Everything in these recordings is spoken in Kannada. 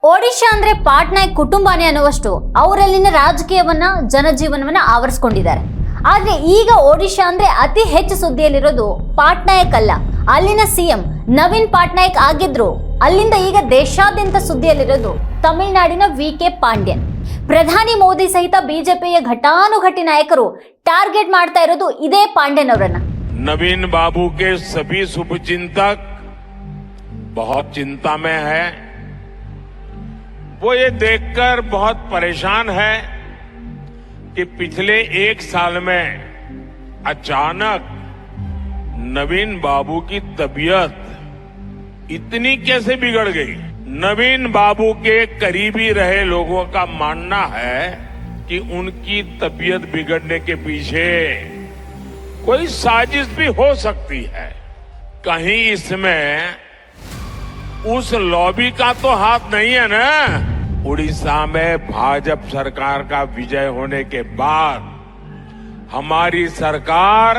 ಒಡಿಶಾ ಅಂದ್ರೆ ಪಾಟ್ನಾಯಕ್ ಕುಟುಂಬನೇ ಅನ್ನುವಷ್ಟು ಅವರಲ್ಲಿನ ರಾಜಕೀಯವನ್ನ ಜನಜೀವನವನ್ನ ಆವರಿಸಿಕೊಂಡಿದ್ದಾರೆ. ಆದ್ರೆ ಈಗ ಒಡಿಶಾ ಅಂದ್ರೆ ಅತಿ ಹೆಚ್ಚು ಸುದ್ದಿಯಲ್ಲಿರೋದು ಪಾಟ್ನಾಯಕ್ ಅಲ್ಲ, ಅಲ್ಲಿನ ಸಿಎಂ ನವೀನ್ ಪಾಟ್ನಾಯಕ್ ಆಗಿದ್ರು. ಅಲ್ಲಿಂದ ಈಗ ದೇಶಾದ್ಯಂತ ಸುದ್ದಿಯಲ್ಲಿರೋದು ತಮಿಳುನಾಡಿನ ವಿ.ಕೆ. ಪಾಂಡ್ಯನ್. ಪ್ರಧಾನಿ ಮೋದಿ ಸಹಿತ ಬಿಜೆಪಿಯ ಘಟಾನುಘಟಿ ನಾಯಕರು ಟಾರ್ಗೆಟ್ ಮಾಡ್ತಾ ಇರೋದು ಇದೇ ಪಾಂಡ್ಯನ್ ಅವರನ್ನ. नवीन बाबू के सभी शुभचिंतक बहुत चिंता में है। वो ये देखकर बहुत परेशान है कि पिछले एक साल में अचानक नवीन बाबू की तबीयत इतनी कैसे बिगड़ गई। नवीन बाबू के करीबी रहे लोगों का मानना है कि उनकी तबीयत बिगड़ने के पीछे कोई साजिश भी हो सकती है। कहीं इसमें उस लॉबी का तो हाथ नहीं है ना। उड़ीसा में भाजपा सरकार का विजय होने के बाद हमारी सरकार,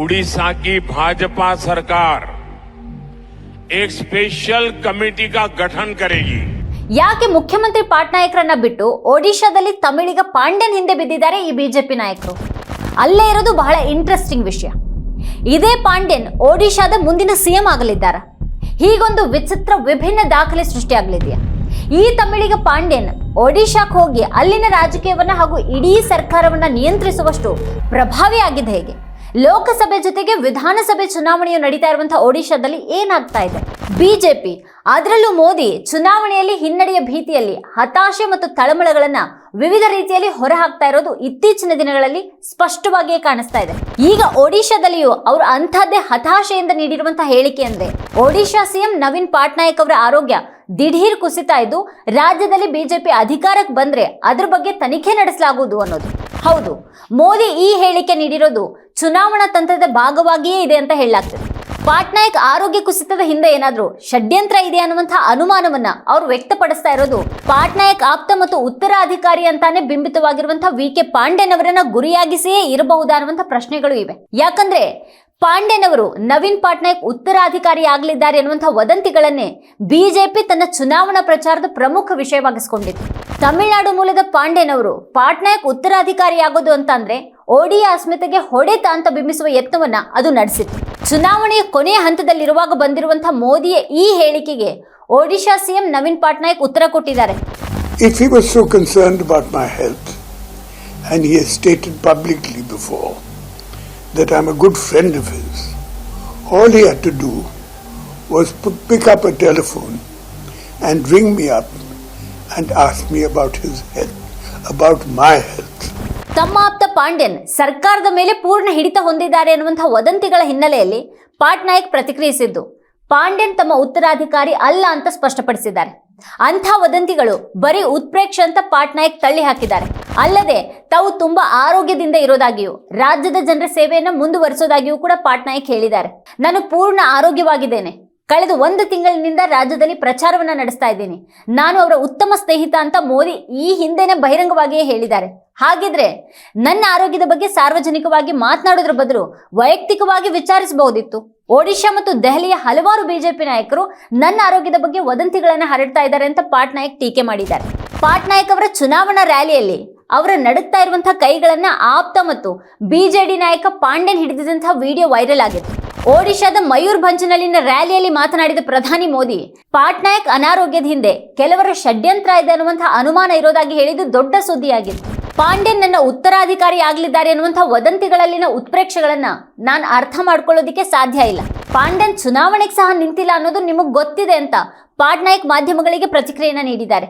उड़ीसा की भाजपा सरकार एक स्पेशल कमेटी का गठन करेगी। ಯಾಕೆ ಮುಖ್ಯಮಂತ್ರಿ ಪಾಟ್ನಾಯಕರನ್ನ ಬಿಟ್ಟು ಒಡಿಶಾದಲ್ಲಿ ತಮಿಳಿಗ ಪಾಂಡ್ಯನ್ ಹಿಂದೆ ಬಿದ್ದಿದ್ದಾರೆ ಈ ಬಿಜೆಪಿ ನಾಯಕರು? ಅಲ್ಲೇ ಇರೋದು ಬಹಳ ಇಂಟ್ರೆಸ್ಟಿಂಗ್ ವಿಷಯ. ಇದೇ ಪಾಂಡ್ಯನ್ ಒಡಿಶಾದ ಮುಂದಿನ ಸಿಎಂ ಆಗಲಿದ್ದಾರ? ಹೀಗೊಂದು ವಿಚಿತ್ರ ವಿಭಿನ್ನ ದಾಖಲೆ ಸೃಷ್ಟಿಯಾಗಲಿದೆಯಾ? ಈ ತಮಿಳಿಗ ಪಾಂಡ್ಯನ್ ಒಡಿಶಾಕ್ಕೆ ಹೋಗಿ ಅಲ್ಲಿನ ರಾಜಕೀಯವನ್ನ ಹಾಗೂ ಇಡೀ ಸರ್ಕಾರವನ್ನ ನಿಯಂತ್ರಿಸುವಷ್ಟು ಪ್ರಭಾವಿ ಆಗಿದೆ ಹೇಗೆ? ಲೋಕಸಭೆ ಜೊತೆಗೆ ವಿಧಾನಸಭೆ ಚುನಾವಣೆಯು ನಡೀತಾ ಇರುವಂತಹ ಒಡಿಶಾದಲ್ಲಿ ಏನಾಗ್ತಾ ಇದೆ? ಬಿಜೆಪಿ, ಅದರಲ್ಲೂ ಮೋದಿ ಚುನಾವಣೆಯಲ್ಲಿ ಹಿನ್ನಡೆಯ ಭೀತಿಯಲ್ಲಿ ಹತಾಶೆ ಮತ್ತು ತಳಮಳಗಳನ್ನ ವಿವಿಧ ರೀತಿಯಲ್ಲಿ ಹೊರಹಾಕ್ತಾ ಇರೋದು ಇತ್ತೀಚಿನ ದಿನಗಳಲ್ಲಿ ಸ್ಪಷ್ಟವಾಗಿಯೇ ಕಾಣಿಸ್ತಾ ಇದೆ. ಈಗ ಒಡಿಶಾದಲ್ಲಿಯೂ ಅವರು ಅಂಥದ್ದೇ ಹತಾಶೆಯಿಂದ ನೀಡಿರುವಂತಹ ಹೇಳಿಕೆ ಅಂದ್ರೆ, ಒಡಿಶಾ ಸಿಎಂ ನವೀನ್ ಪಾಟ್ನಾಯಕ್ ಅವರ ಆರೋಗ್ಯ ದಿಢೀರ್ ಕುಸಿತಾ ಇದ್ದು ರಾಜ್ಯದಲ್ಲಿ ಬಿಜೆಪಿ ಅಧಿಕಾರಕ್ಕೆ ಬಂದ್ರೆ ಅದ್ರ ಬಗ್ಗೆ ತನಿಖೆ ನಡೆಸಲಾಗುವುದು ಅನ್ನೋದು. ಹೌದು, ಮೋದಿ ಈ ಹೇಳಿಕೆ ನೀಡಿರೋದು ಚುನಾವಣಾ ತಂತ್ರದ ಭಾಗವಾಗಿಯೇ ಇದೆ ಅಂತ ಹೇಳಲಾಗ್ತದೆ. ಪಾಟ್ನಾಯಕ್ ಆರೋಗ್ಯ ಕುಸಿತದ ಹಿಂದೆ ಏನಾದ್ರೂ ಷಡ್ಯಂತ್ರ ಇದೆ ಅನ್ನುವಂತಹ ಅನುಮಾನವನ್ನ ಅವರು ವ್ಯಕ್ತಪಡಿಸ್ತಾ ಇರೋದು ಪಾಟ್ನಾಯಕ್ ಆಪ್ತ ಮತ್ತು ಉತ್ತರಾಧಿಕಾರಿ ಅಂತಾನೆ ಬಿಂಬಿತವಾಗಿರುವಂತಹ ವಿ.ಕೆ. ಪಾಂಡ್ಯನ್ ಅವರನ್ನ ಗುರಿಯಾಗಿಸಿಯೇ ಇರಬಹುದಾ ಅನ್ನುವಂತಹ ಪ್ರಶ್ನೆಗಳು ಇವೆ. ಯಾಕಂದ್ರೆ ಪಾಂಡ್ಯನ್ ಅವರು ನವೀನ್ ಪಾಟ್ನಾಯಕ್ ಉತ್ತರಾಧಿಕಾರಿ ಆಗಲಿದ್ದಾರೆ ಅನ್ನುವಂತಹ ವದಂತಿಗಳನ್ನೇ ಬಿಜೆಪಿ ತನ್ನ ಚುನಾವಣಾ ಪ್ರಚಾರದ ಪ್ರಮುಖ ವಿಷಯವಾಗಿಸಿಕೊಂಡಿತ್ತು. ತಮಿಳುನಾಡು ಮೂಲದ ಪಾಂಡ್ಯನ್ ಅವರು ಪಾಟ್ನಾಯಕ್ ಉತ್ತರಾಧಿಕಾರಿ ಆಗೋದು ಅಂತ ಅಂದ್ರೆ ಒಡಿಯಾ ಅಸ್ಮಿತೆಗೆ ಹೊಡೆತ ಅಂತ ಬಿಂಬಿಸುವ ಯತ್ನವನ್ನ ಅದು ನಡೆಸಿತ್ತು. ಚುನಾವಣೆಯ ಕೊನೆಯ ಹಂತದಲ್ಲಿರುವಾಗ ಬಂದಿರುವಂತಹ ಮೋದಿಯ ಈ ಹೇಳಿಕೆಗೆ ಒಡಿಶಾ ಸಿಎಂ ನವೀನ್ ಪಾಟ್ನಾಯಕ್ ಉತ್ತರ ಕೊಟ್ಟಿದ್ದಾರೆ. If he was so concerned about my health, and he has stated publicly before that I'm a good friend of his, all he had to do was pick up a telephone and ring me up and ask me about his health, about my health. ತಮ್ಮ ಆಪ್ತ ಪಾಂಡ್ಯನ್ ಸರ್ಕಾರದ ಮೇಲೆ ಪೂರ್ಣ ಹಿಡಿತ ಹೊಂದಿದ್ದಾರೆ ಎನ್ನುವಂತಹ ವದಂತಿಗಳ ಹಿನ್ನೆಲೆಯಲ್ಲಿ ಪಾಟ್ನಾಯಕ್ ಪ್ರತಿಕ್ರಿಯಿಸಿದ್ದು, ಪಾಂಡ್ಯನ್ ತಮ್ಮ ಉತ್ತರಾಧಿಕಾರಿ ಅಲ್ಲ ಅಂತ ಸ್ಪಷ್ಟಪಡಿಸಿದ್ದಾರೆ. ಅಂಥ ವದಂತಿಗಳು ಬರೀ ಉತ್ಪ್ರೇಕ್ಷೆ ಅಂತ ಪಾಟ್ನಾಯಕ್ ತಳ್ಳಿ ಹಾಕಿದ್ದಾರೆ. ಅಲ್ಲದೆ ತಾವು ತುಂಬಾ ಆರೋಗ್ಯದಿಂದ ಇರೋದಾಗಿಯೂ ರಾಜ್ಯದ ಜನರ ಸೇವೆಯನ್ನು ಮುಂದುವರಿಸೋದಾಗಿಯೂ ಕೂಡ ಪಾಟ್ನಾಯಕ್ ಹೇಳಿದ್ದಾರೆ. ನಾನು ಪೂರ್ಣ ಆರೋಗ್ಯವಾಗಿದ್ದೇನೆ. ಕಳೆದ 1 ತಿಂಗಳಿನಿಂದ ರಾಜ್ಯದಲ್ಲಿ ಪ್ರಚಾರವನ್ನ ನಡೆಸ್ತಾ ಇದ್ದೀನಿ. ನಾನು ಅವರ ಉತ್ತಮ ಸ್ನೇಹಿತ ಅಂತ ಮೋದಿ ಈ ಹಿಂದೆನೆ ಬಹಿರಂಗವಾಗಿಯೇ ಹೇಳಿದ್ದಾರೆ. ಹಾಗಿದ್ರೆ ನನ್ನ ಆರೋಗ್ಯದ ಬಗ್ಗೆ ಸಾರ್ವಜನಿಕವಾಗಿ ಮಾತನಾಡೋದ್ರ ಬದಲು ವೈಯಕ್ತಿಕವಾಗಿ ವಿಚಾರಿಸಬಹುದಿತ್ತು. ಒಡಿಶಾ ಮತ್ತು ದೆಹಲಿಯ ಹಲವಾರು ಬಿಜೆಪಿ ನಾಯಕರು ನನ್ನ ಆರೋಗ್ಯದ ಬಗ್ಗೆ ವದಂತಿಗಳನ್ನ ಹರಡ್ತಾ ಇದ್ದಾರೆ ಅಂತ ಪಾಟ್ನಾಯಕ್ ಟೀಕೆ ಮಾಡಿದ್ದಾರೆ. ಪಾಟ್ನಾಯಕ್ ಅವರ ಚುನಾವಣಾ ರ್ಯಾಲಿಯಲ್ಲಿ ಅವರ ನಡುತ್ತಾ ಇರುವಂತಹ ಕೈಗಳನ್ನ ಆಪ್ತ ಮತ್ತು ಬಿಜೆಡಿ ನಾಯಕ ಪಾಂಡ್ಯನ್ ಹಿಡಿದಿದ್ದಂತಹ ವಿಡಿಯೋ ವೈರಲ್ ಆಗಿತ್ತು. ಒಡಿಶಾದ ಮಯೂರ್ಭಂಜ್ನಲ್ಲಿನ ರ್ಯಾಲಿಯಲ್ಲಿ ಮಾತನಾಡಿದ ಪ್ರಧಾನಿ ಮೋದಿ, ಪಾಟ್ನಾಯಕ್ ಅನಾರೋಗ್ಯದ ಹಿಂದೆ ಕೆಲವರ ಷಡ್ಯಂತ್ರ ಇದೆ ಅನ್ನುವಂತಹ ಅನುಮಾನ ಇರೋದಾಗಿ ಹೇಳಿದ್ದು ದೊಡ್ಡ ಸುದ್ದಿಯಾಗಿತ್ತು. ಪಾಂಡ್ಯನ್ ನನ್ನ ಉತ್ತರಾಧಿಕಾರಿ ಆಗಲಿದ್ದಾರೆ ಅನ್ನುವಂತಹ ವದಂತಿಗಳಲ್ಲಿನ ಉತ್ಪ್ರೇಕ್ಷೆಗಳನ್ನ ನಾನು ಅರ್ಥ ಮಾಡ್ಕೊಳ್ಳೋದಿಕ್ಕೆ ಸಾಧ್ಯ ಇಲ್ಲ. ಪಾಂಡ್ಯನ್ ಚುನಾವಣೆಗೆ ಸಹ ನಿಂತಿಲ್ಲ ಅನ್ನೋದು ನಿಮಗೆ ಗೊತ್ತಿದೆ ಅಂತ ಪಾಟ್ನಾಯಕ್ ಮಾಧ್ಯಮಗಳಿಗೆ ಪ್ರತಿಕ್ರಿಯೆಯನ್ನ ನೀಡಿದ್ದಾರೆ.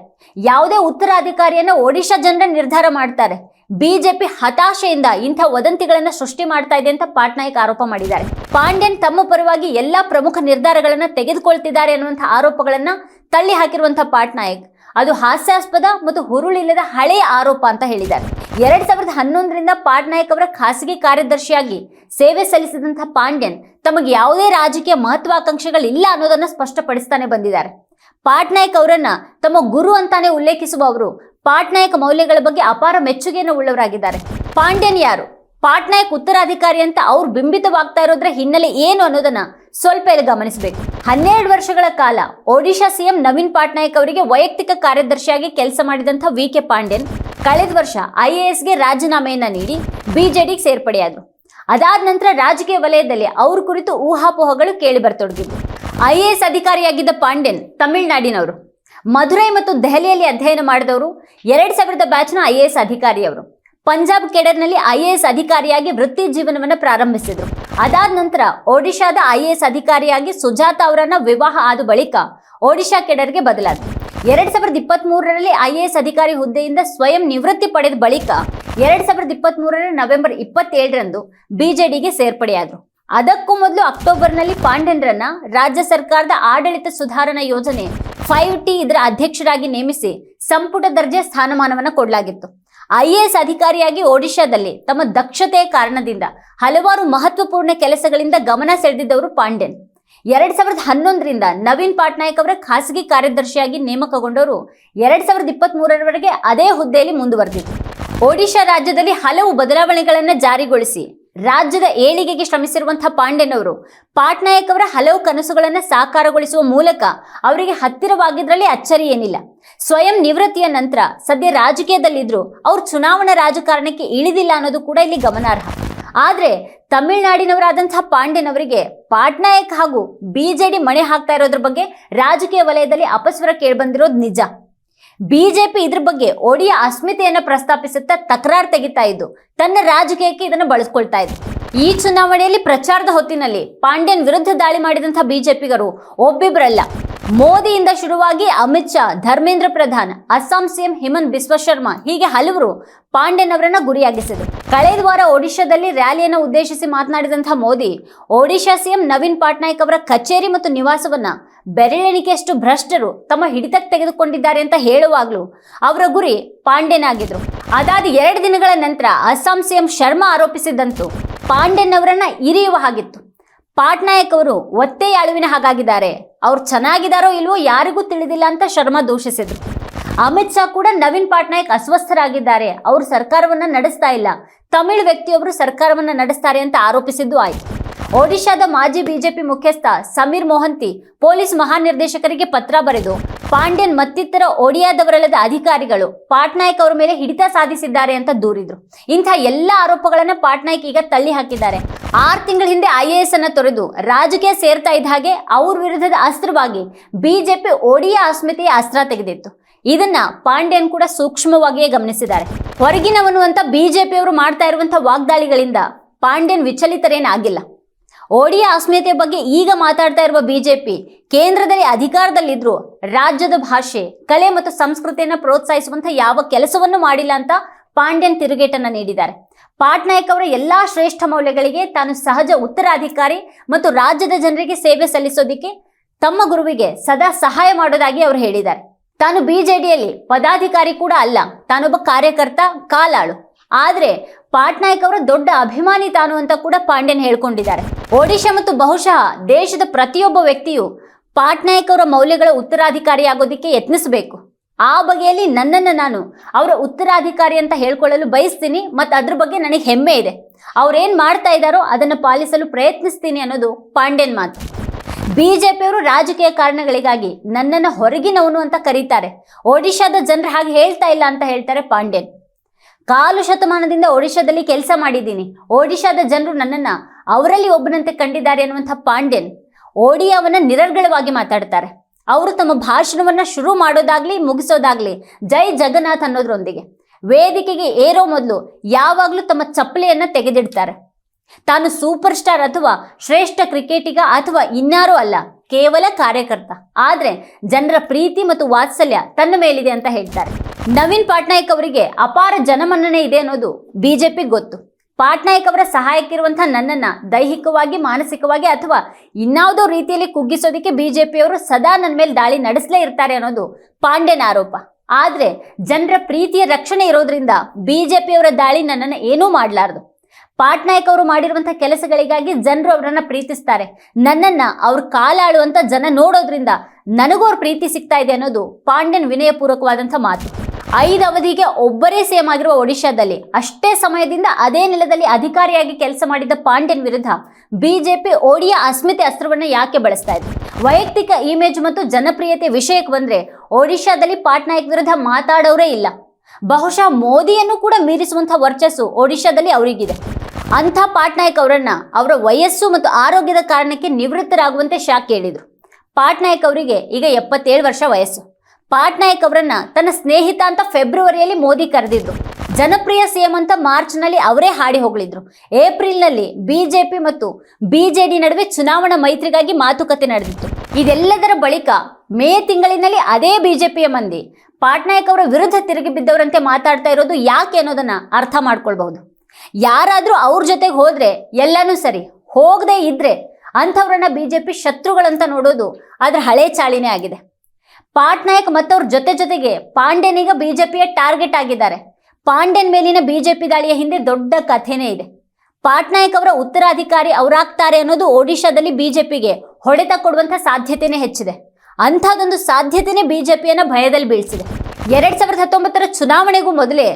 ಯಾವುದೇ ಉತ್ತರಾಧಿಕಾರಿಯನ್ನ ಒಡಿಶಾ ಜನರ ನಿರ್ಧಾರ ಮಾಡ್ತಾರೆ. ಬಿಜೆಪಿ ಹತಾಶೆಯಿಂದ ಇಂಥ ವದಂತಿಗಳನ್ನ ಸೃಷ್ಟಿ ಮಾಡ್ತಾ ಇದೆ ಅಂತ ಪಾಟ್ನಾಯಕ್ ಆರೋಪ ಮಾಡಿದ್ದಾರೆ. ಪಾಂಡ್ಯನ್ ತಮ್ಮ ಪರವಾಗಿ ಎಲ್ಲಾ ಪ್ರಮುಖ ನಿರ್ಧಾರಗಳನ್ನ ತೆಗೆದುಕೊಳ್ತಿದ್ದಾರೆ ಅನ್ನುವಂತಹ ಆರೋಪಗಳನ್ನ ತಳ್ಳಿ ಹಾಕಿರುವಂತಹ ಪಾಟ್ನಾಯಕ್ ಅದು ಹಾಸ್ಯಾಸ್ಪದ ಮತ್ತು ಹುರುಳಿಲ್ಲದ ಹಳೆಯ ಆರೋಪ ಅಂತ ಹೇಳಿದ್ದಾರೆ. 2011ರಿಂದ ಪಾಟ್ನಾಯಕ್ ಅವರ ಖಾಸಗಿ ಕಾರ್ಯದರ್ಶಿಯಾಗಿ ಸೇವೆ ಸಲ್ಲಿಸಿದಂತಹ ಪಾಂಡ್ಯನ್ ತಮಗೆ ಯಾವುದೇ ರಾಜಕೀಯ ಮಹತ್ವಾಕಾಂಕ್ಷೆಗಳಿಲ್ಲ ಅನ್ನೋದನ್ನ ಸ್ಪಷ್ಟಪಡಿಸ್ತಾನೆ ಬಂದಿದ್ದಾರೆ. ಪಾಟ್ನಾಯಕ್ ಅವರನ್ನ ತಮ್ಮ ಗುರು ಅಂತಾನೆ ಉಲ್ಲೇಖಿಸುವ ಅವರು ಪಾಟ್ನಾಯಕ್ ಮೌಲ್ಯಗಳ ಬಗ್ಗೆ ಅಪಾರ ಮೆಚ್ಚುಗೆಯನ್ನು ಉಳ್ಳವರಾಗಿದ್ದಾರೆ. ಪಾಂಡ್ಯನ್ ಯಾರು, ಪಾಟ್ನಾಯಕ್ ಉತ್ತರಾಧಿಕಾರಿ ಅಂತ ಅವ್ರು ಬಿಂಬಿತವಾಗ್ತಾ ಇರೋದ್ರ ಹಿನ್ನೆಲೆ ಏನು ಅನ್ನೋದನ್ನ ಸ್ವಲ್ಪ ಇಲ್ಲಿ ಗಮನಿಸಬೇಕು. 12 ವರ್ಷಗಳ ಕಾಲ ಒಡಿಶಾ ಸಿಎಂ ನವೀನ್ ಪಟ್ನಾಯಕ್ ಅವರಿಗೆ ವೈಯಕ್ತಿಕ ಕಾರ್ಯದರ್ಶಿಯಾಗಿ ಕೆಲಸ ಮಾಡಿದಂಥ ವಿ.ಕೆ. ಪಾಂಡ್ಯನ್ ಕಳೆದ ವರ್ಷ IASಗೆ ರಾಜೀನಾಮೆಯನ್ನ ನೀಡಿ ಬಿಜೆಡಿಗೆ ಸೇರ್ಪಡೆಯಾದರು. ಅದಾದ ನಂತರ ರಾಜಕೀಯ ವಲಯದಲ್ಲಿ ಅವ್ರ ಕುರಿತು ಊಹಾಪೋಹಗಳು ಕೇಳಿ ಬರ್ತೊಡಗಿದ್ವು. IAS ಅಧಿಕಾರಿಯಾಗಿದ್ದ ಪಾಂಡ್ಯನ್ ತಮಿಳುನಾಡಿನವರು. ಮಧುರೈ ಮತ್ತು ದೆಹಲಿಯಲ್ಲಿ ಅಧ್ಯಯನ ಮಾಡಿದವರು. 2000 ಬ್ಯಾಚ್ನ IAS ಅಧಿಕಾರಿಯವರು. ಪಂಜಾಬ್ ಕೇಡರ್ನಲ್ಲಿ IAS ಅಧಿಕಾರಿಯಾಗಿ ವೃತ್ತಿ ಜೀವನವನ್ನು ಪ್ರಾರಂಭಿಸಿದರು. ಅದಾದ ನಂತರ ಒಡಿಶಾದ IAS ಅಧಿಕಾರಿಯಾಗಿ ಸುಜಾತಾ ಅವರನ್ನ ವಿವಾಹ ಆದ ಬಳಿಕ ಒಡಿಶಾ ಕೇಡರ್ಗೆ ಬದಲಾದರು. 2023ರಲ್ಲಿ IAS ಅಧಿಕಾರಿ ಹುದ್ದೆಯಿಂದ ಸ್ವಯಂ ನಿವೃತ್ತಿ ಪಡೆದ ಬಳಿಕ 2023ರ ನವೆಂಬರ್ 27ರಂದು ಬಿಜೆಡಿಗೆ ಸೇರ್ಪಡೆಯಾದರು. ಅದಕ್ಕೂ ಮೊದಲು ಅಕ್ಟೋಬರ್ನಲ್ಲಿ ಪಾಂಡ್ಯನ್ರನ್ನ ರಾಜ್ಯ ಸರ್ಕಾರದ ಆಡಳಿತ ಸುಧಾರಣಾ ಯೋಜನೆ 5T ಇದರ ಅಧ್ಯಕ್ಷರಾಗಿ ನೇಮಿಸಿ ಸಂಪುಟ ದರ್ಜೆ ಸ್ಥಾನಮಾನವನ್ನು ಕೊಡಲಾಗಿತ್ತು. IAS ಅಧಿಕಾರಿಯಾಗಿ ಒಡಿಶಾದಲ್ಲಿ ತಮ್ಮ ದಕ್ಷತೆಯ ಕಾರಣದಿಂದ ಹಲವಾರು ಮಹತ್ವಪೂರ್ಣ ಕೆಲಸಗಳಿಂದ ಗಮನ ಸೆಳೆದಿದ್ದವರು ಪಾಂಡ್ಯನ್. 2011ರಿಂದ ನವೀನ್ ಪಟ್ನಾಯಕ್ ಅವರ ಖಾಸಗಿ ಕಾರ್ಯದರ್ಶಿಯಾಗಿ ನೇಮಕಗೊಂಡವರು 2023ರವರೆಗೆ ಅದೇ ಹುದ್ದೆಯಲ್ಲಿ ಮುಂದುವರೆದಿದ್ರು. ಒಡಿಶಾ ರಾಜ್ಯದಲ್ಲಿ ಹಲವು ಬದಲಾವಣೆಗಳನ್ನು ಜಾರಿಗೊಳಿಸಿ ರಾಜ್ಯದ ಏಳಿಗೆಗೆ ಶ್ರಮಿಸಿರುವಂತಹ ಪಾಂಡ್ಯನ್ ಅವರು ಪಟ್ನಾಯಕ್ ಅವರ ಹಲವು ಕನಸುಗಳನ್ನು ಸಾಕಾರಗೊಳಿಸುವ ಮೂಲಕ ಅವರಿಗೆ ಹತ್ತಿರವಾಗಿದ್ರಲ್ಲಿ ಅಚ್ಚರಿ ಏನಿಲ್ಲ. ಸ್ವಯಂ ನಿವೃತ್ತಿಯ ನಂತರ ಸದ್ಯ ರಾಜಕೀಯದಲ್ಲಿದ್ರು ಅವ್ರು ಚುನಾವಣಾ ರಾಜಕಾರಣಕ್ಕೆ ಇಳಿದಿಲ್ಲ ಅನ್ನೋದು ಕೂಡ ಇಲ್ಲಿ ಗಮನಾರ್ಹ. ಆದ್ರೆ ತಮಿಳುನಾಡಿನವರಾದಂತಹ ಪಾಂಡ್ಯನ್ ಅವರಿಗೆ ಪಟ್ನಾಯಕ್ ಹಾಗೂ ಬಿಜೆಡಿ ಮಣೆ ಹಾಕ್ತಾ ಇರೋದ್ರ ಬಗ್ಗೆ ರಾಜಕೀಯ ವಲಯದಲ್ಲಿ ಅಪಸ್ವರ ಕೇಳಿಬಂದಿರೋದು ನಿಜ. ಬಿಜೆಪಿ ಇದ್ರ ಬಗ್ಗೆ ಒಡಿಯಾ ಅಸ್ಮಿತೆಯನ್ನ ಪ್ರಸ್ತಾಪಿಸುತ್ತಾ ತಕರಾರು ತೆಗಿತಾ ಇದ್ದು ತನ್ನ ರಾಜಕೀಯಕ್ಕೆ ಇದನ್ನು ಬಳಸ್ಕೊಳ್ತಾ ಇದೆ. ಈ ಚುನಾವಣೆಯಲ್ಲಿ ಪ್ರಚಾರದ ಹೊತ್ತಿನಲ್ಲಿ ಪಾಂಡ್ಯನ್ ವಿರುದ್ಧ ದಾಳಿ ಮಾಡಿದಂತಹ ಬಿಜೆಪಿಗರು ಒಬ್ಬಿಬ್ಬರಲ್ಲ. ಮೋದಿಯಿಂದ ಶುರುವಾಗಿ ಅಮಿತ್ ಶಾ, ಧರ್ಮೇಂದ್ರ ಪ್ರಧಾನ್, ಅಸ್ಸಾಂ ಸಿಎಂ ಹಿಮಂತ್ ಬಿಸ್ವ ಶರ್ಮಾ ಹೀಗೆ ಹಲವರು ಪಾಂಡ್ಯನ್ ಅವರನ್ನ ಗುರಿಯಾಗಿಸಿದರು. ಕಳೆದ ವಾರ ಒಡಿಶಾದಲ್ಲಿ ರ್ಯಾಲಿಯನ್ನು ಉದ್ದೇಶಿಸಿ ಮಾತನಾಡಿದಂತಹ ಮೋದಿ ಒಡಿಶಾ ಸಿಎಂ ನವೀನ್ ಪಟ್ನಾಯಕ್ ಅವರ ಕಚೇರಿ ಮತ್ತು ನಿವಾಸವನ್ನ ಬೆರಳೆಣಿಕೆಯಷ್ಟು ಭ್ರಷ್ಟರು ತಮ್ಮ ಹಿಡಿತಕ್ಕೆ ತೆಗೆದುಕೊಂಡಿದ್ದಾರೆ ಅಂತ ಹೇಳುವಾಗಲೂ ಅವರ ಗುರಿ ಪಾಂಡ್ಯನ್ ಆಗಿದ್ರು. ಅದಾದ 2 ದಿನಗಳ ನಂತರ ಅಸ್ಸಾಂ ಸಿಎಂ ಶರ್ಮಾ ಆರೋಪಿಸಿದ್ದಂತೂ ಪಾಂಡ್ಯನ್ ಅವರನ್ನ ಇರಿಯುವ ಹಾಗಿತ್ತು. ಪಟ್ನಾಯಕ್ ಅವರು ಒತ್ತೆಯಾಳುವಿನ ಹಾಗಾಗಿದ್ದಾರೆ, ಅವ್ರು ಚೆನ್ನಾಗಿದ್ದಾರೋ ಇಲ್ವೋ ಯಾರಿಗೂ ತಿಳಿದಿಲ್ಲ ಅಂತ ಶರ್ಮಾ ದೂಷಿಸಿದ್ರು. ಅಮಿತ್ ಶಾ ಕೂಡ ನವೀನ್ ಪಟ್ನಾಯಕ್ ಅಸ್ವಸ್ಥರಾಗಿದ್ದಾರೆ, ಅವರು ಸರ್ಕಾರವನ್ನ ನಡೆಸ್ತಾ ಇಲ್ಲ, ತಮಿಳು ವ್ಯಕ್ತಿಯೊಬ್ಬರು ಸರ್ಕಾರವನ್ನ ನಡೆಸ್ತಾರೆ ಅಂತ ಆರೋಪಿಸಿದ್ದು ಆಯ್ತು. ಒಡಿಶಾದ ಮಾಜಿ ಬಿಜೆಪಿ ಮುಖ್ಯಸ್ಥ ಸಮೀರ್ ಮೋಹಂತಿ ಪೊಲೀಸ್ ಮಹಾನಿರ್ದೇಶಕರಿಗೆ ಪತ್ರ ಬರೆದು ಪಾಂಡ್ಯನ್ ಮತ್ತಿತರ ಒಡಿಯಾದವರಲ್ಲದ ಅಧಿಕಾರಿಗಳು ಪಟ್ನಾಯಕ್ ಅವರ ಮೇಲೆ ಹಿಡಿತ ಸಾಧಿಸಿದ್ದಾರೆ ಅಂತ ದೂರಿದ್ರು. ಇಂಥ ಎಲ್ಲ ಆರೋಪಗಳನ್ನ ಪಟ್ನಾಯಕ್ ಈಗ ತಳ್ಳಿ ಹಾಕಿದ್ದಾರೆ. 6 ತಿಂಗಳ ಹಿಂದೆ IAS ಅನ್ನ ತೊರೆದು ರಾಜಕೀಯ ಸೇರ್ತಾ ಇದ್ದ ಹಾಗೆ ಅವ್ರ ವಿರುದ್ಧದ ಅಸ್ತ್ರವಾಗಿ ಬಿಜೆಪಿ ಒಡಿಯಾ ಅಸ್ಮಿತೆಯ ಅಸ್ತ್ರ ತೆಗೆದಿತ್ತು. ಇದನ್ನ ಪಾಂಡ್ಯನ್ ಕೂಡ ಸೂಕ್ಷ್ಮವಾಗಿಯೇ ಗಮನಿಸಿದ್ದಾರೆ. ಹೊರಗಿನವನು ಅಂತ ಬಿಜೆಪಿಯವರು ಮಾಡ್ತಾ ಇರುವಂತಹ ವಾಗ್ದಾಳಿಗಳಿಂದ ಪಾಂಡ್ಯನ್ ವಿಚಲಿತರೇನಾಗಿಲ್ಲ. ಒಡಿಯಾ ಅಸ್ಮಿತೆಯ ಬಗ್ಗೆ ಈಗ ಮಾತಾಡ್ತಾ ಇರುವ ಬಿಜೆಪಿ ಕೇಂದ್ರದಲ್ಲಿ ಅಧಿಕಾರದಲ್ಲಿದ್ರು ರಾಜ್ಯದ ಭಾಷೆ, ಕಲೆ ಮತ್ತು ಸಂಸ್ಕೃತಿಯನ್ನು ಪ್ರೋತ್ಸಾಹಿಸುವಂತಹ ಯಾವ ಕೆಲಸವನ್ನು ಮಾಡಿಲ್ಲ ಅಂತ ಪಾಂಡ್ಯನ್ ತಿರುಗೇಟನ್ನ ನೀಡಿದ್ದಾರೆ. ಪಟ್ನಾಯಕ್ ಅವರ ಎಲ್ಲಾ ಶ್ರೇಷ್ಠ ಮೌಲ್ಯಗಳಿಗೆ ತಾನು ಸಹಜ ಉತ್ತರಾಧಿಕಾರಿ ಮತ್ತು ರಾಜ್ಯದ ಜನರಿಗೆ ಸೇವೆ ಸಲ್ಲಿಸೋದಿಕ್ಕೆ ತಮ್ಮ ಗುರುವಿಗೆ ಸದಾ ಸಹಾಯ ಮಾಡೋದಾಗಿ ಅವರು ಹೇಳಿದ್ದಾರೆ. ತಾನು ಬಿಜೆಡಿಯಲ್ಲಿ ಪದಾಧಿಕಾರಿ ಕೂಡ ಅಲ್ಲ, ತಾನೊಬ್ಬ ಕಾರ್ಯಕರ್ತ, ಕಾಲಾಳು. ಆದ್ರೆ ಪಟ್ನಾಯಕ್ ಅವರ ದೊಡ್ಡ ಅಭಿಮಾನಿ ತಾನು ಅಂತ ಕೂಡ ಪಾಂಡ್ಯನ್ ಹೇಳ್ಕೊಂಡಿದ್ದಾರೆ. ಒಡಿಶಾ ಮತ್ತು ಬಹುಶಃ ದೇಶದ ಪ್ರತಿಯೊಬ್ಬ ವ್ಯಕ್ತಿಯು ಪಟ್ನಾಯಕ್ ಅವರ ಮೌಲ್ಯಗಳ ಉತ್ತರಾಧಿಕಾರಿಯಾಗೋದಿಕ್ಕೆ ಯತ್ನಿಸಬೇಕು. ಆ ಬಗೆಯಲ್ಲಿ ನನ್ನನ್ನು ನಾನು ಅವರ ಉತ್ತರಾಧಿಕಾರಿ ಅಂತ ಹೇಳ್ಕೊಳ್ಳಲು ಬಯಸ್ತೀನಿ ಮತ್ತು ಅದ್ರ ಬಗ್ಗೆ ನನಗೆ ಹೆಮ್ಮೆ ಇದೆ. ಅವ್ರೇನ್ ಮಾಡ್ತಾ ಇದ್ದಾರೋ ಅದನ್ನು ಪಾಲಿಸಲು ಪ್ರಯತ್ನಿಸ್ತೀನಿ ಅನ್ನೋದು ಪಾಂಡ್ಯನ್ ಮಾತು. ಬಿಜೆಪಿಯವರು ರಾಜಕೀಯ ಕಾರಣಗಳಿಗಾಗಿ ನನ್ನನ್ನು ಹೊರಗಿನವನು ಅಂತ ಕರೀತಾರೆ. ಒಡಿಶಾದ ಜನರು ಹಾಗೆ ಹೇಳ್ತಾ ಇಲ್ಲ ಅಂತ ಹೇಳ್ತಾರೆ ಪಾಂಡ್ಯನ್. 1/4 ಶತಮಾನದಿಂದ ಒಡಿಶಾದಲ್ಲಿ ಕೆಲಸ ಮಾಡಿದ್ದೀನಿ, ಒಡಿಶಾದ ಜನರು ನನ್ನನ್ನ ಅವರಲ್ಲಿ ಒಬ್ಬನಂತೆ ಕಂಡಿದ್ದಾರೆ ಅನ್ನುವಂಥ ಪಾಂಡ್ಯನ್ ಒಡಿಯಾವನ್ನ ನಿರರ್ಗಳವಾಗಿ ಮಾತಾಡ್ತಾರೆ. ಅವರು ತಮ್ಮ ಭಾಷಣವನ್ನ ಶುರು ಮಾಡೋದಾಗ್ಲಿ ಮುಗಿಸೋದಾಗ್ಲಿ ಜೈ ಜಗನ್ನಾಥ್ ಅನ್ನೋದ್ರೊಂದಿಗೆ ವೇದಿಕೆಗೆ ಏರೋ ಮೊದಲು ಯಾವಾಗಲೂ ತಮ್ಮ ಚಪ್ಪಲಿಯನ್ನ ತೆಗೆದಿಡ್ತಾರೆ. ತಾನು ಸೂಪರ್ ಸ್ಟಾರ್ ಅಥವಾ ಶ್ರೇಷ್ಠ ಕ್ರಿಕೆಟಿಗ ಅಥವಾ ಇನ್ಯಾರೂ ಅಲ್ಲ, ಕೇವಲ ಕಾರ್ಯಕರ್ತ. ಆದ್ರೆ ಜನರ ಪ್ರೀತಿ ಮತ್ತು ವಾತ್ಸಲ್ಯ ತನ್ನ ಮೇಲಿದೆ ಅಂತ ಹೇಳ್ತಾರೆ. ನವೀನ್ ಪಟ್ನಾಯಕ್ ಅವರಿಗೆ ಅಪಾರ ಜನಮನ್ನಣೆ ಇದೆ ಅನ್ನೋದು ಬಿಜೆಪಿ ಗೊತ್ತು. ಪಟ್ನಾಯಕ್ ಅವರ ಸಹಾಯಕ್ಕಿರುವಂತಹ ನನ್ನನ್ನ ದೈಹಿಕವಾಗಿ, ಮಾನಸಿಕವಾಗಿ ಅಥವಾ ಇನ್ಯಾವುದೋ ರೀತಿಯಲ್ಲಿ ಕುಗ್ಗಿಸೋದಕ್ಕೆ ಬಿಜೆಪಿಯವರು ಸದಾ ನನ್ನ ಮೇಲೆ ದಾಳಿ ನಡೆಸಲೇ ಇರ್ತಾರೆ ಅನ್ನೋದು ಪಾಂಡ್ಯನ್ ಆರೋಪ. ಆದ್ರೆ ಜನರ ಪ್ರೀತಿಯ ರಕ್ಷಣೆ ಇರೋದ್ರಿಂದ ಬಿಜೆಪಿಯವರ ದಾಳಿ ನನ್ನನ್ನು ಏನೂ ಮಾಡಲಾರದು. ಪಟ್ನಾಯಕ್ ಅವರು ಮಾಡಿರುವಂತಹ ಕೆಲಸಗಳಿಗಾಗಿ ಜನರು ಅವರನ್ನ ಪ್ರೀತಿಸ್ತಾರೆ. ನನ್ನನ್ನ ಅವ್ರ ಕಾಲಾಳು ಅಂತ ಜನ ನೋಡೋದ್ರಿಂದ ನನಗೂ ಅವ್ರ ಪ್ರೀತಿ ಸಿಗ್ತಾ ಇದೆ ಅನ್ನೋದು ಪಾಂಡ್ಯನ್ ವಿನಯಪೂರ್ವಕವಾದಂಥ ಮಾತು. 5 ಅವಧಿಗೆ ಒಬ್ಬರೇ ಸಿಎಂ ಆಗಿರುವ ಒಡಿಶಾದಲ್ಲಿ ಅಷ್ಟೇ ಸಮಯದಿಂದ ಅದೇ ನೆಲದಲ್ಲಿ ಅಧಿಕಾರಿಯಾಗಿ ಕೆಲಸ ಮಾಡಿದ್ದ ಪಾಂಡ್ಯನ್ ವಿರುದ್ಧ ಬಿಜೆಪಿ ಓಡಿಯಾ ಅಸ್ಮಿತೆ ಅಸ್ತ್ರವನ್ನ ಯಾಕೆ ಬಳಸ್ತಾ ಇದೆ? ವೈಯಕ್ತಿಕ ಇಮೇಜ್ ಮತ್ತು ಜನಪ್ರಿಯತೆ ವಿಷಯಕ್ಕೆ ಬಂದ್ರೆ ಒಡಿಶಾದಲ್ಲಿ ಪಾಟ್ನಾಯಕ್ ವಿರುದ್ಧ ಮಾತಾಡೋರೇ ಇಲ್ಲ. ಬಹುಶಃ ಮೋದಿಯನ್ನು ಕೂಡ ಮೀರಿಸುವಂತಹ ವರ್ಚಸ್ಸು ಒಡಿಶಾದಲ್ಲಿ ಅವರಿಗಿದೆ. ಅಂಥ ಪಾಟ್ನಾಯಕ್ ಅವರನ್ನ ಅವರ ವಯಸ್ಸು ಮತ್ತು ಆರೋಗ್ಯದ ಕಾರಣಕ್ಕೆ ನಿವೃತ್ತರಾಗುವಂತೆ ಶಾಕ್ ಕೇಳಿದ್ರು. ಪಾಟ್ನಾಯಕ್ ಅವರಿಗೆ ಈಗ 77 ವರ್ಷ ವಯಸ್ಸು. ಪಾಟ್ನಾಯಕ್ ಅವರನ್ನ ತನ್ನ ಸ್ನೇಹಿತ ಅಂತ ಫೆಬ್ರವರಿಯಲ್ಲಿ ಮೋದಿ ಕರೆದಿದ್ರು. ಜನಪ್ರಿಯ ಸಿಎಂ ಅಂತ ಮಾರ್ಚ್ನಲ್ಲಿ ಅವರೇ ಹಾಡಿ ಹೋಗಳಿದ್ರು. ಏಪ್ರಿಲ್ನಲ್ಲಿ ಬಿಜೆಪಿ ಮತ್ತು ಬಿಜೆಡಿ ನಡುವೆ ಚುನಾವಣಾ ಮೈತ್ರಿಗಾಗಿ ಮಾತುಕತೆ ನಡೆದಿತ್ತು. ಇದೆಲ್ಲದರ ಬಳಿಕ ಮೇ ತಿಂಗಳಿನಲ್ಲಿ ಅದೇ ಬಿಜೆಪಿಯ ಮಂದಿ ಪಾಟ್ನಾಯಕ್ ಅವರ ವಿರುದ್ಧ ತಿರುಗಿ ಬಿದ್ದವರಂತೆ ಮಾತಾಡ್ತಾ ಇರೋದು ಯಾಕೆ ಅನ್ನೋದನ್ನ ಅರ್ಥ ಮಾಡ್ಕೊಳ್ಬಹುದು. ಯಾರಾದ್ರೂ ಅವ್ರ ಜೊತೆಗೆ ಹೋದ್ರೆ ಎಲ್ಲಾನು ಸರಿ, ಹೋಗದೆ ಇದ್ರೆ ಅಂಥವ್ರನ್ನ ಬಿಜೆಪಿ ಶತ್ರುಗಳಂತ ನೋಡೋದು ಅದರ ಹಳೆ ಚಾಳಿನೇ ಆಗಿದೆ. ಪಾಟ್ನಾಯಕ್ ಮತ್ತವ್ರ ಜೊತೆಗೆ ಪಾಂಡ್ಯನೀಗ ಬಿಜೆಪಿಯ ಟಾರ್ಗೆಟ್ ಆಗಿದ್ದಾರೆ. ಪಾಂಡ್ಯನ್ ಮೇಲಿನ ಬಿಜೆಪಿ ದಾಳಿಯ ಹಿಂದೆ ದೊಡ್ಡ ಕಥೆನೇ ಇದೆ. ಪಾಟ್ನಾಯಕ್ ಅವರ ಉತ್ತರಾಧಿಕಾರಿ ಅವರಾಗ್ತಾರೆ ಅನ್ನೋದು ಒಡಿಶಾದಲ್ಲಿ ಬಿಜೆಪಿಗೆ ಹೊಡೆತ ಕೊಡುವಂಥ ಸಾಧ್ಯತೆನೇ ಹೆಚ್ಚಿದೆ. ಅಂಥದ್ದೊಂದು ಸಾಧ್ಯತೆನೇ ಬಿಜೆಪಿಯನ್ನ ಭಯದಲ್ಲಿ ಬೀಳಿಸಿದೆ. 2019ರ ಚುನಾವಣೆಗೂ ಮೊದಲೇ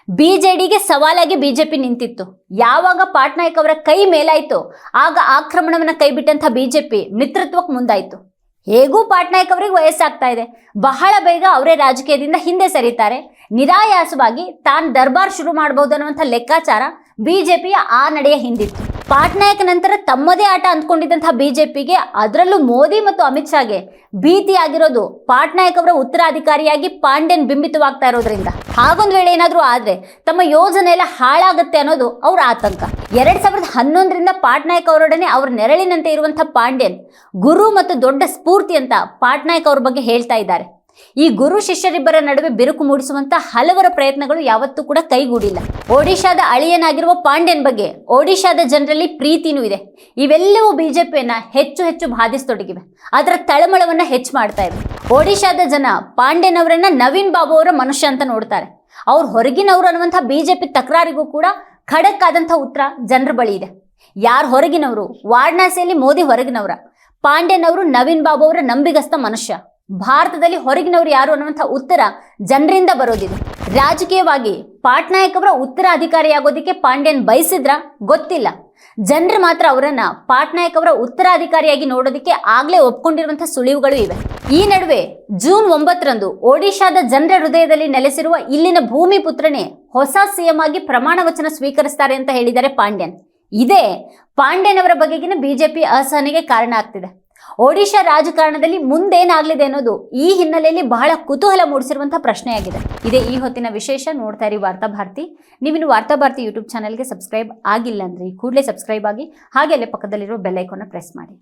ಬಿಜೆಡಿಗೆ ಸವಾಲಾಗಿ ಬಿಜೆಪಿ ನಿಂತಿತ್ತು. ಯಾವಾಗ ಪಾಟ್ನಾಯಕ್ ಅವರ ಕೈ ಮೇಲಾಯಿತು ಆಗ ಆಕ್ರಮಣವನ್ನು ಕೈಬಿಟ್ಟಂಥ ಬಿಜೆಪಿ ಮಿತ್ರತ್ವಕ್ಕೆ ಮುಂದಾಯಿತು. ಹೇಗೂ ಪಾಟ್ನಾಯಕ್ ಅವರಿಗೆ ವಯಸ್ಸಾಗ್ತಾ ಇದೆ, ಬಹಳ ಬೇಗ ಅವರೇ ರಾಜಕೀಯದಿಂದ ಹಿಂದೆ ಸರಿತಾರೆ, ನಿರಾಯಾಸವಾಗಿ ತಾನು ದರ್ಬಾರ್ ಶುರು ಮಾಡಬಹುದು ಅನ್ನುವಂಥ ಲೆಕ್ಕಾಚಾರ ಬಿಜೆಪಿಯ ಆ ನಡೆಯ ಹಿಂದಿತ್ತು. ಪಾಟ್ನಾಯಕ್ ನಂತರ ತಮ್ಮದೇ ಆಟ ಅಂದ್ಕೊಂಡಿದ್ದಂತಹ ಬಿಜೆಪಿಗೆ, ಅದರಲ್ಲೂ ಮೋದಿ ಮತ್ತು ಅಮಿತ್ ಶಾಗೆ ಭೀತಿಯಾಗಿರೋದು ಪಾಟ್ನಾಯಕ್ ಅವರ ಉತ್ತರಾಧಿಕಾರಿಯಾಗಿ ಪಾಂಡ್ಯನ್ ಬಿಂಬಿತವಾಗ್ತಾ ಇರೋದ್ರಿಂದ. ಹಾಗೊಂದು ವೇಳೆ ಏನಾದರೂ ಆದ್ರೆ ತಮ್ಮ ಯೋಜನೆ ಎಲ್ಲ ಹಾಳಾಗುತ್ತೆ ಅನ್ನೋದು ಅವ್ರ ಆತಂಕ. 2011ರಿಂದ ಪಾಟ್ನಾಯಕ್ ಅವರೊಡನೆ ಅವ್ರ ನೆರಳಿನಂತೆ ಇರುವಂತಹ ಪಾಂಡ್ಯನ್ ಗುರು ಮತ್ತು ದೊಡ್ಡ ಸ್ಫೂರ್ತಿ ಅಂತ ಪಾಟ್ನಾಯಕ್ ಅವ್ರ ಬಗ್ಗೆ ಹೇಳ್ತಾ ಇದ್ದಾರೆ. ಈ ಗುರು ಶಿಷ್ಯರಿಬ್ಬರ ನಡುವೆ ಬಿರುಕು ಮೂಡಿಸುವಂತ ಹಲವರ ಪ್ರಯತ್ನಗಳು ಯಾವತ್ತೂ ಕೂಡ ಕೈಗೂಡಿಲ್ಲ. ಒಡಿಶಾದ ಅಳಿಯನಾಗಿರುವ ಪಾಂಡ್ಯನ್ ಬಗ್ಗೆ ಒಡಿಶಾದ ಜನರಲ್ಲಿ ಪ್ರೀತಿನೂ ಇದೆ. ಇವೆಲ್ಲವೂ ಬಿಜೆಪಿಯನ್ನ ಹೆಚ್ಚು ಬಾಧಿಸತೊಡಗಿವೆ. ಅದರ ತಳಮಳವನ್ನ ಹೆಚ್ಚು ಮಾಡ್ತಾ ಇವೆ. ಒಡಿಶಾದ ಜನ ಪಾಂಡ್ಯನ್ ಅವರನ್ನ ನವೀನ್ ಬಾಬು ಅವರ ಮನುಷ್ಯ ಅಂತ ನೋಡ್ತಾರೆ. ಅವ್ರು ಹೊರಗಿನವರು ಅನ್ನುವಂಥ ಬಿಜೆಪಿ ತಕರಾರಿಗೂ ಕೂಡ ಖಡಕ್ ಆದಂಥ ಉತ್ತರ ಜನರ ಬಳಿ ಇದೆ. ಯಾರು ಹೊರಗಿನವರು? ವಾರಣಾಸಿಯಲ್ಲಿ ಮೋದಿ ಹೊರಗಿನವರ, ಪಾಂಡ್ಯನ್ ಅವರು ನವೀನ್ ಬಾಬು ಅವರ ನಂಬಿಗಸ್ತ ಮನುಷ್ಯ. ಭಾರತದಲ್ಲಿ ಹೊರಗಿನವರು ಯಾರು ಅನ್ನುವಂಥ ಉತ್ತರ ಜನರಿಂದ ಬರೋದಿದೆ. ರಾಜಕೀಯವಾಗಿ ಪಾಟ್ನಾಯಕ್ ಅವರ ಉತ್ತರಾಧಿಕಾರಿಯಾಗೋದಕ್ಕೆ ಪಾಂಡ್ಯನ್ ಬಯಸಿದ್ರ ಗೊತ್ತಿಲ್ಲ. ಜನರು ಮಾತ್ರ ಅವರನ್ನ ಪಾಟ್ನಾಯಕ್ ಅವರ ಉತ್ತರಾಧಿಕಾರಿಯಾಗಿ ನೋಡೋದಕ್ಕೆ ಆಗ್ಲೇ ಒಪ್ಕೊಂಡಿರುವಂತಹ ಸುಳಿವುಗಳು ಇವೆ. ಈ ನಡುವೆ ಜೂನ್ 9ರಂದು ಒಡಿಶಾದ ಜನರ ಹೃದಯದಲ್ಲಿ ನೆಲೆಸಿರುವ ಇಲ್ಲಿನ ಭೂಮಿ ಪುತ್ರನೇ ಹೊಸ ಸಿಎಂ ಆಗಿ ಪ್ರಮಾಣ ವಚನ ಸ್ವೀಕರಿಸ್ತಾರೆ ಅಂತ ಹೇಳಿದ್ದಾರೆ ಪಾಂಡ್ಯನ್. ಇದೇ ಪಾಂಡ್ಯನ್ ಅವರ ಬಗೆಗಿನ ಬಿಜೆಪಿ ಅಸಹನೆಗೆ ಕಾರಣ ಆಗ್ತಿದೆ. ಒಡಿಶಾ ರಾಜಕಾರಣದಲ್ಲಿ ಮುಂದೇನಾಗಲಿದೆ ಅನ್ನೋದು ಈ ಹಿನ್ನೆಲೆಯಲ್ಲಿ ಬಹಳ ಕುತೂಹಲ ಮೂಡಿಸಿರುವಂತಹ ಪ್ರಶ್ನೆಯಾಗಿದೆ. ಇದೇ ಈ ಹೊತ್ತಿನ ವಿಶೇಷ. ನೋಡ್ತಾ ಇರಿ ವಾರ್ತಾಭಾರತಿ. ನೀವಿನ್ನು ವಾರ್ತಾಭಾರತಿ ಯೂಟ್ಯೂಬ್ ಚಾನಲ್ಗೆ ಸಬ್ಸ್ಕ್ರೈಬ್ ಆಗಿಲ್ಲ ಅಂದ್ರೆ ಕೂಡಲೇ ಸಬ್ಸ್ಕ್ರೈಬ್ ಆಗಿ, ಹಾಗೆ ಅಲ್ಲೇ ಪಕ್ಕದಲ್ಲಿರೋ ಬೆಲ್ ಐಕಾನ್ನ ಪ್ರೆಸ್ ಮಾಡಿ.